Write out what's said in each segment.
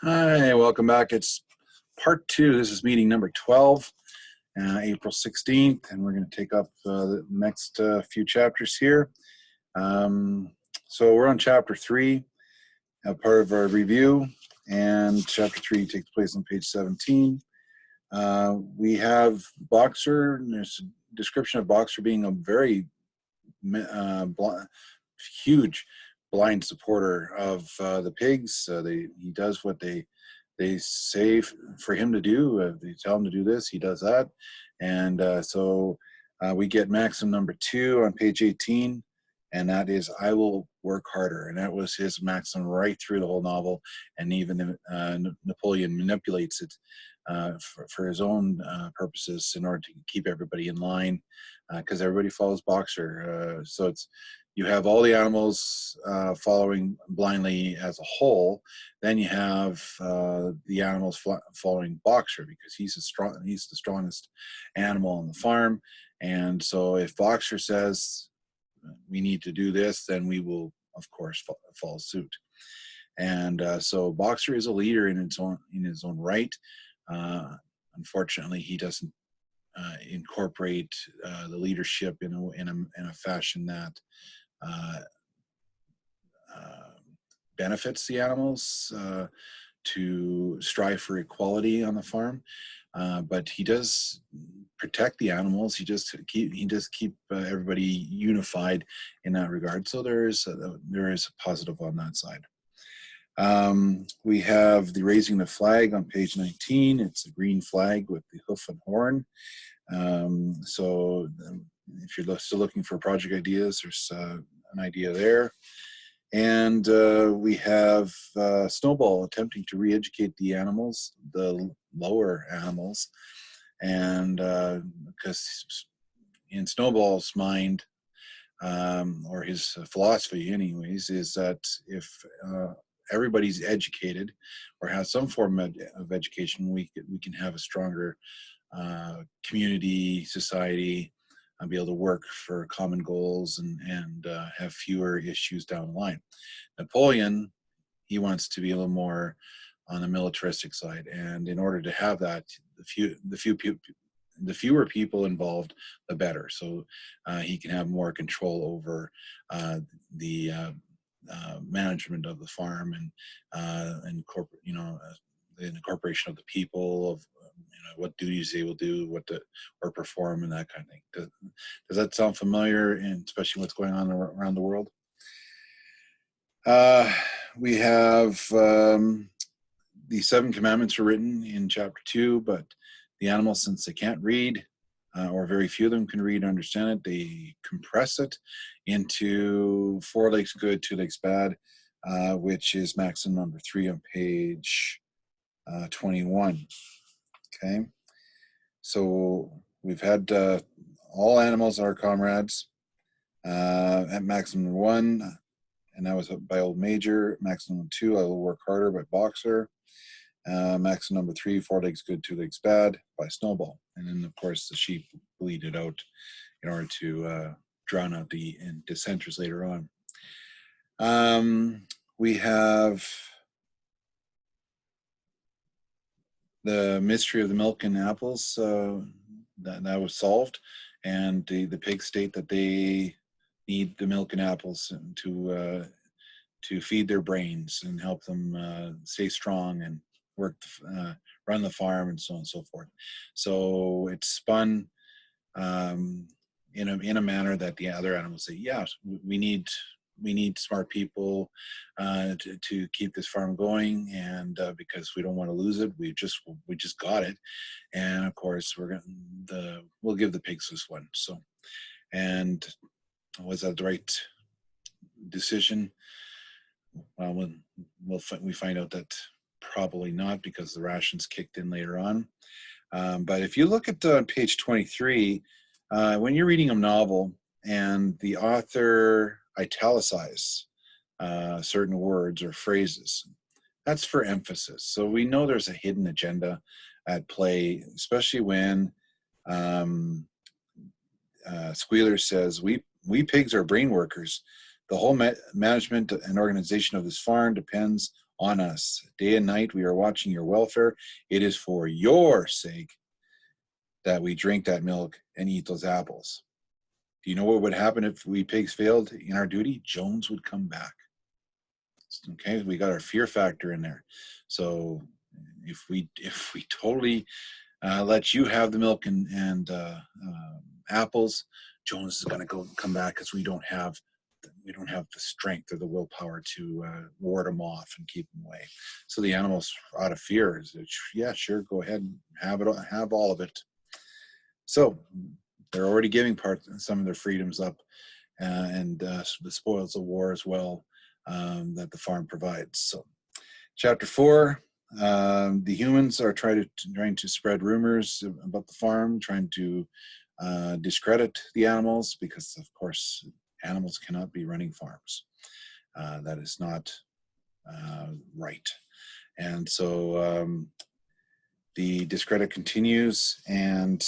Hi, welcome back. It's part two. This is meeting number 12, April 16th, and we're going to take up the next few chapters here. So we're on chapter 3, part of our review, and chapter 3 takes place on page 17. We have Boxer, and there's a description of Boxer being a very huge blind supporter of the pigs. He does what they say for him to do. They tell him to do this, he does that. And so we get maxim number 2 on page 18, and that is, I will work harder. And that was his maxim right through the whole novel. And even Napoleon manipulates it for his own purposes in order to keep everybody in line, because everybody follows Boxer. So you have all the animals following blindly as a whole. Then you have the animals following Boxer, because he's the strongest animal on the farm. And so if Boxer says we need to do this, then we will, of course, follow suit. And so Boxer is a leader in his own right. Unfortunately, he doesn't incorporate the leadership in a fashion that benefits the animals to strive for equality on the farm. But he does protect the animals. He does keep everybody unified in that regard. So there is a positive on that side. We have the raising the flag on page 19. It's a green flag with the hoof and horn. So if you're still looking for project ideas, there's an idea there. And we have Snowball attempting to re-educate the animals, the lower animals. And because in Snowball's mind, or his philosophy anyways, is that if everybody's educated or has some form of education, we can have a stronger community, society, and be able to work for common goals and have fewer issues down the line. Napoleon, he wants to be a little more on the militaristic side, and in order to have that, the fewer people involved, the better. So he can have more control over the management of the farm and corporate, the incorporation of the people, of what duties they will do, or perform, and that kind of thing. Does that sound familiar, and especially what's going on around the world? We have the 7 commandments are written in chapter 2, but the animals, since they can't read, or very few of them can read and understand it, they compress it into 4 legs good, 2 legs bad, which is maxim number 3 on page 21. Okay, so we've had all animals are comrades at maximum 1, and that was by Old Major. Maximum 2, I will work harder by Boxer. Maximum number 3, 4 legs good, 2 legs bad by Snowball. And then, of course, the sheep bleed it out in order to drown out the dissenters later on. We have the mystery of the milk and apples that was solved, and the pigs state that they need the milk and apples to feed their brains and help them stay strong and work, run the farm, and so on and so forth. So it's spun in a manner that the other animals say, yeah, we need smart people to keep this farm going, and because we don't want to lose it, we just got it, and of course we'll give the pigs this one. So, and was that the right decision? Well, we find out that probably not, because the rations kicked in later on. But if you look at page 23, when you're reading a novel and the author italicize certain words or phrases, that's for emphasis. So we know there's a hidden agenda at play, especially when Squealer says, we pigs are brain workers. The whole management and organization of this farm depends on us. Day and night we are watching your welfare. It is for your sake that we drink that milk and eat those apples. Do you know what would happen if we pigs failed in our duty? Jones would come back. Okay, we got our fear factor in there. So if we totally let you have the milk and apples, Jones is going to come back because we don't have the strength or the willpower to ward them off and keep them away. So the animals, out of fear, is yeah, sure, go ahead and have all of it. So they're already giving some of their freedoms up, and the spoils of war as well that the farm provides. So, Chapter 4. The humans are trying to spread rumors about the farm, trying to discredit the animals because, of course, animals cannot be running farms. That is not right. And so the discredit continues, and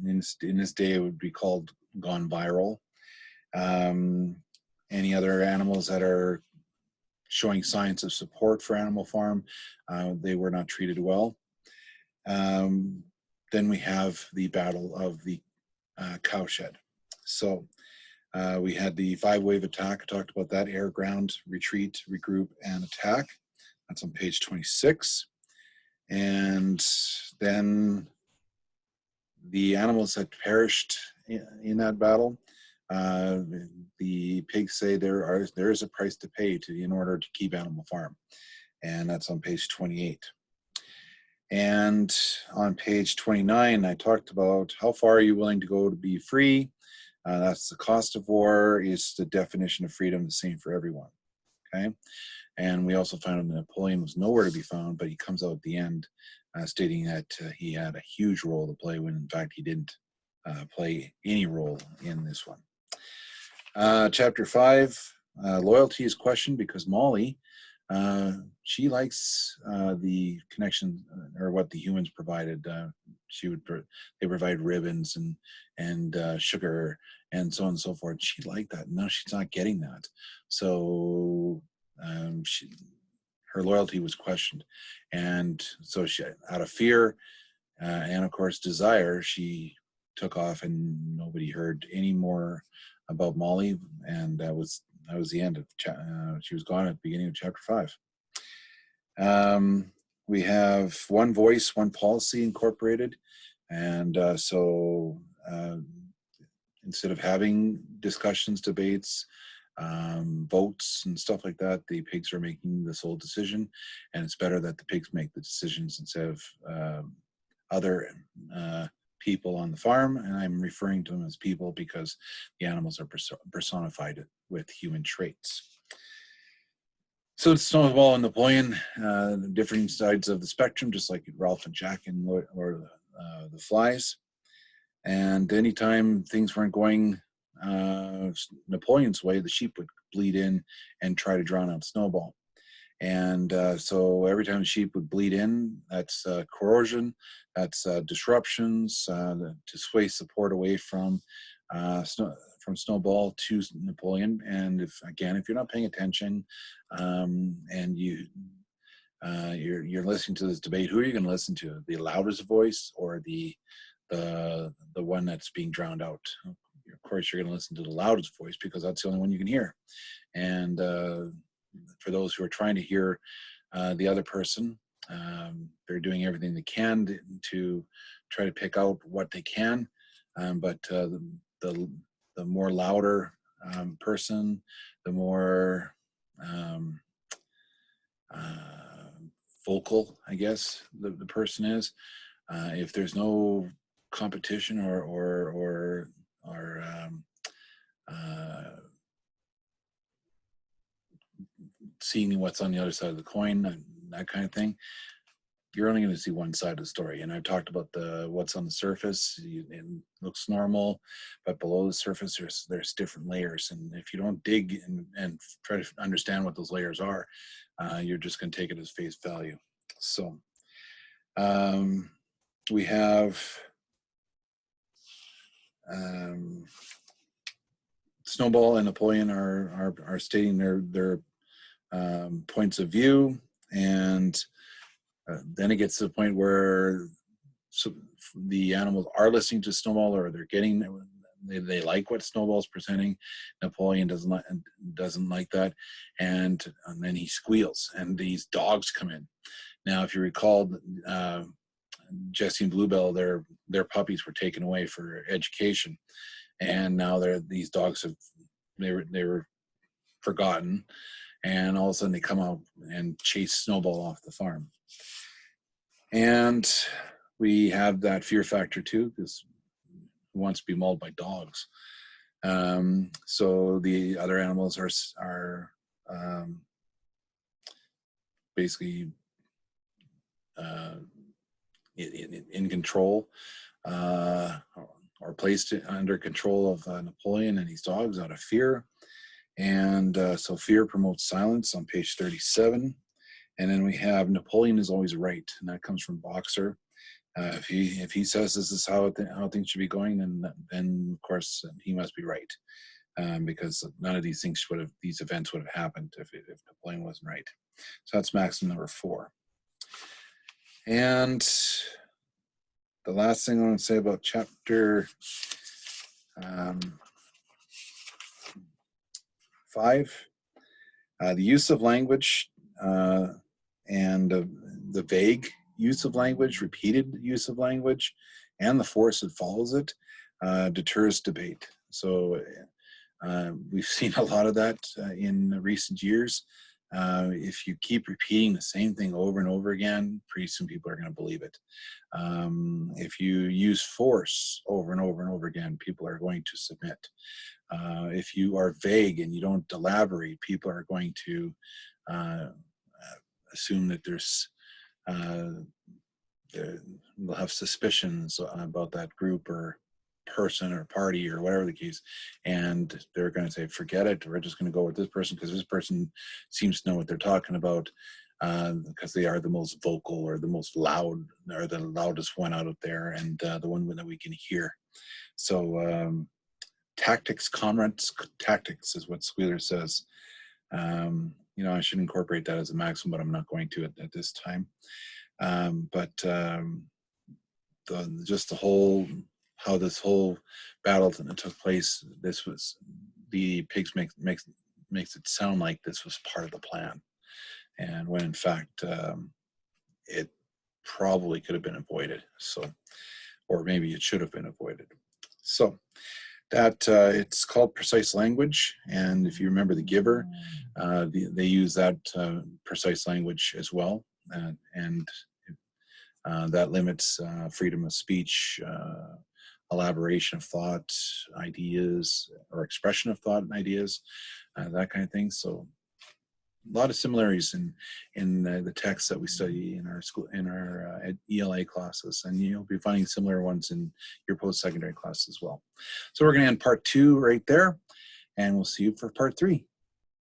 in this day it would be called gone viral. Any other animals that are showing signs of support for Animal Farm, they were not treated well. Then we have the Battle of the Cowshed. So we had the 5-wave attack. I talked about that: air, ground, retreat, regroup, and attack. That's on page 26. And then the animals that perished in that battle, the pigs say there is a price to pay in order to keep Animal Farm, and that's on page 28. And on page 29, I talked about how far are you willing to go to be free. That's the cost of war. Is the definition of freedom the same for everyone? Okay. And we also found that Napoleon was nowhere to be found, but he comes out at the end stating that he had a huge role to play when, in fact, he didn't play any role in this one. Chapter 5, loyalty is questioned because Molly, she likes the connection or what the humans provided. They provide ribbons and sugar and so on and so forth. She liked that. No, she's not getting that. So her loyalty was questioned, and so she, out of fear and of course desire, she took off, and nobody heard any more about Molly, and that was the end of she was gone at the beginning of chapter 5. We have one voice, one policy incorporated, and so instead of having discussions, debates, votes and stuff like that, the pigs are making the sole decision, and it's better that the pigs make the decisions instead of other people on the farm. And I'm referring to them as people because the animals are personified with human traits. So it's Snowball and Napoleon, different sides of the spectrum, just like Ralph and Jack and or the Flies. And anytime things weren't going Napoleon's way, the sheep would bleed in and try to drown out Snowball. And so every time the sheep would bleed in, that's corrosion, that's disruptions to sway support away from Snowball to Napoleon. And if you're not paying attention and you're listening to this debate, who are you going to listen to? The loudest voice or the one that's being drowned out? Of course, you're going to listen to the loudest voice because that's the only one you can hear. And for those who are trying to hear the other person, they're doing everything they can to try to pick out what they can. But the more louder person, the more vocal, I guess, the person is. If there's no competition or seeing what's on the other side of the coin, that kind of thing, you're only going to see one side of the story. And I've talked about what's on the surface. It looks normal, but below the surface, there's different layers. And if you don't dig and try to understand what those layers are, you're just going to take it as face value. So we have Snowball and Napoleon are stating their points of view. And then it gets to the point where the animals are listening to Snowball, or they're getting, they like what Snowball's presenting. Napoleon doesn't like that, and then he squeals, and these dogs come in. Now, if you recall, Jessie and Bluebell, their puppies were taken away for education, and now these dogs they were forgotten, and all of a sudden they come out and chase Snowball off the farm. And we have that fear factor too, because who wants to be mauled by dogs? So the other animals are basically in control, or placed under control of Napoleon and his dogs out of fear. And so fear promotes silence on page 37. And then we have Napoleon is always right, and that comes from Boxer. If he says this is how things should be going, then of course he must be right, because none of these events would have happened if Napoleon wasn't right. So that's maxim number 4. And the last thing I want to say about chapter 5, the use of language and the vague use of language, repeated use of language, and the force that follows it deters debate. So we've seen a lot of that in recent years. If you keep repeating the same thing over and over again, pretty soon people are going to believe it. If you use force over and over and over again, people are going to submit. If you are vague and you don't elaborate, people are going to assume that they'll have suspicions about that group or person or party or whatever the case, and they're going to say, forget it, we're just going to go with this person because this person seems to know what they're talking about, because they are the most vocal or the most loud or the loudest one out there, and the one that we can hear. So tactics, comrades, tactics is what Squealer says. I should incorporate that as a maxim, but I'm not going to at this time. How this whole battle took place, the pigs makes it sound like this was part of the plan, and when in fact it probably could have been avoided. So, or maybe it should have been avoided. So that it's called precise language, and if you remember the Giver, they use that precise language as well, and that limits freedom of speech, elaboration of thought, ideas, or expression of thought and ideas, that kind of thing. So a lot of similarities in the texts that we study in our school, in our ELA classes, and you'll be finding similar ones in your post-secondary class as well. So we're going to end part 2 right there, and we'll see you for part 3.